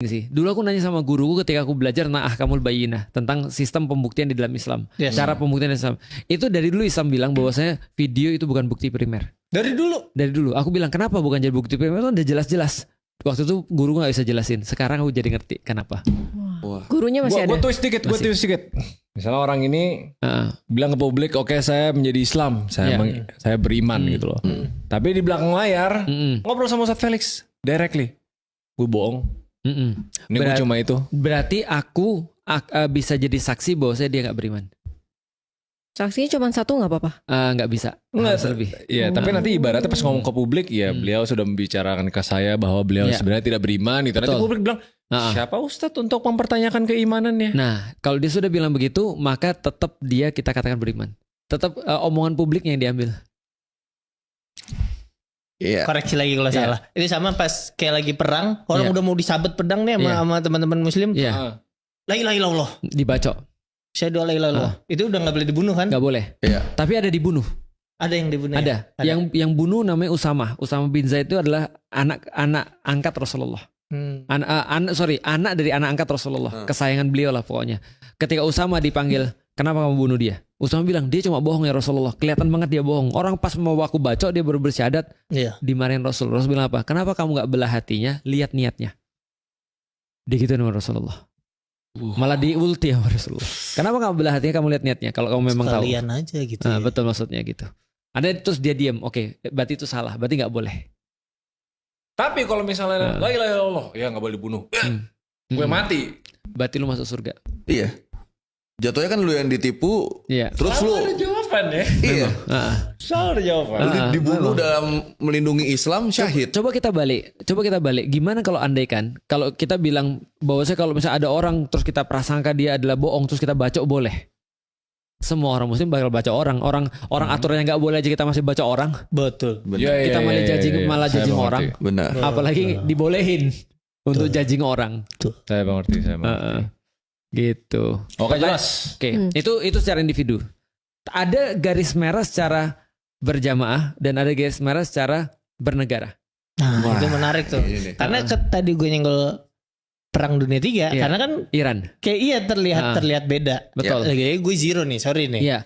sih. Dulu aku nanya sama guruku ketika aku belajar tentang ahkamul bayyinah, tentang sistem pembuktian di dalam Islam. Yes. Cara pembuktian di Islam. Itu dari dulu Islam bilang bahwasanya video itu bukan bukti primer. Dari dulu. Dari dulu. Aku bilang kenapa bukan jadi bukti primer, itu udah jelas-jelas. Waktu itu guru gak bisa jelasin. Sekarang aku jadi ngerti kenapa. Wah. Gurunya masih ada. Gue twist dikit. Misalnya orang ini bilang ke publik, oke saya menjadi Islam, saya beriman gitu loh. Tapi di belakang layar ngobrol sama Ustadz Felix directly, gue bohong. Ini gue cuma itu. Berarti aku bisa jadi saksi bahwa dia nggak beriman. Saksinya cuma satu nggak apa-apa? Nggak bisa. Harus lebih. Iya, tapi nanti ibaratnya pas ngomong ke publik, ya beliau sudah membicarakan ke saya bahwa beliau sebenarnya tidak beriman. Gitu. Nanti publik bilang, siapa Ustadz untuk mempertanyakan keimanannya? Nah, kalau dia sudah bilang begitu, maka tetap kita katakan beriman. Tetap omongan publiknya yang diambil. Iya. Koreksi lagi kalau salah. Ini sama pas kayak lagi perang, orang udah mau disabet pedang nih sama teman-teman muslim. Iya. La ilaha illallah. Dibacok. Syahadu alla ilaha illallah. Itu udah gak boleh dibunuh kan? Gak boleh. Iya. Tapi ada dibunuh. Ada yang dibunuh. Ada. Yang bunuh namanya Usama. Usama bin Zaid itu adalah anak angkat Rasulullah. Anak dari anak angkat Rasulullah. Kesayangan beliau lah pokoknya. Ketika Usama dipanggil, kenapa kamu bunuh dia? Usama bilang, dia cuma bohong ya Rasulullah. Kelihatan banget dia bohong. Orang pas mau aku bacok, dia baru bersyahadat. Dimarahin Rasul. Rasul bilang apa? Kenapa kamu gak belah hatinya? Lihat niatnya. Dia gitu sama Rasulullah. Malah diulti sama Rasulullah. Kenapa kamu belah hatinya? Kamu lihat niatnya. Kalau kamu memang tahu. Sekalian aja gitu. Betul maksudnya gitu. Ada terus dia diam. Oke, berarti itu salah. Berarti gak boleh. Tapi kalau misalnya la ilaha illallah, ya gak boleh dibunuh. Gue mati. Berarti lu masuk surga. Iya. Jatuhnya kan lu yang ditipu. Iya. Terus lu ada jawaban ya. Iya. Selalu ada jawaban. Lu dibunuh dalam melindungi Islam, syahid. Coba kita balik. Gimana kalau andaikan kalau kita bilang bahwasanya kalau misalnya ada orang terus kita prasangka dia adalah bohong terus kita bacok boleh. Semua orang muslim bakal baca orang aturannya nggak boleh aja kita masih baca orang. Betul. Kita malah judging orang. Benar. Apalagi dibolehin untuk judging orang. Saya mengerti. Gitu. Oke, jelas. Oke. Itu secara individu. Ada garis merah secara berjamaah dan ada garis merah secara bernegara. Nah, itu menarik tuh. Karena tadi gue nyenggol Perang Dunia 3 karena kan Iran. Kayak terlihat beda. Betul. Kayak gue zero nih, sorry nih. Iya.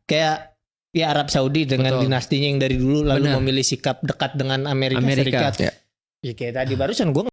Kayak ya Arab Saudi dengan dinastinya yang dari dulu lalu Benar. memilih sikap dekat dengan Amerika Serikat. Ya kayak tadi barusan gue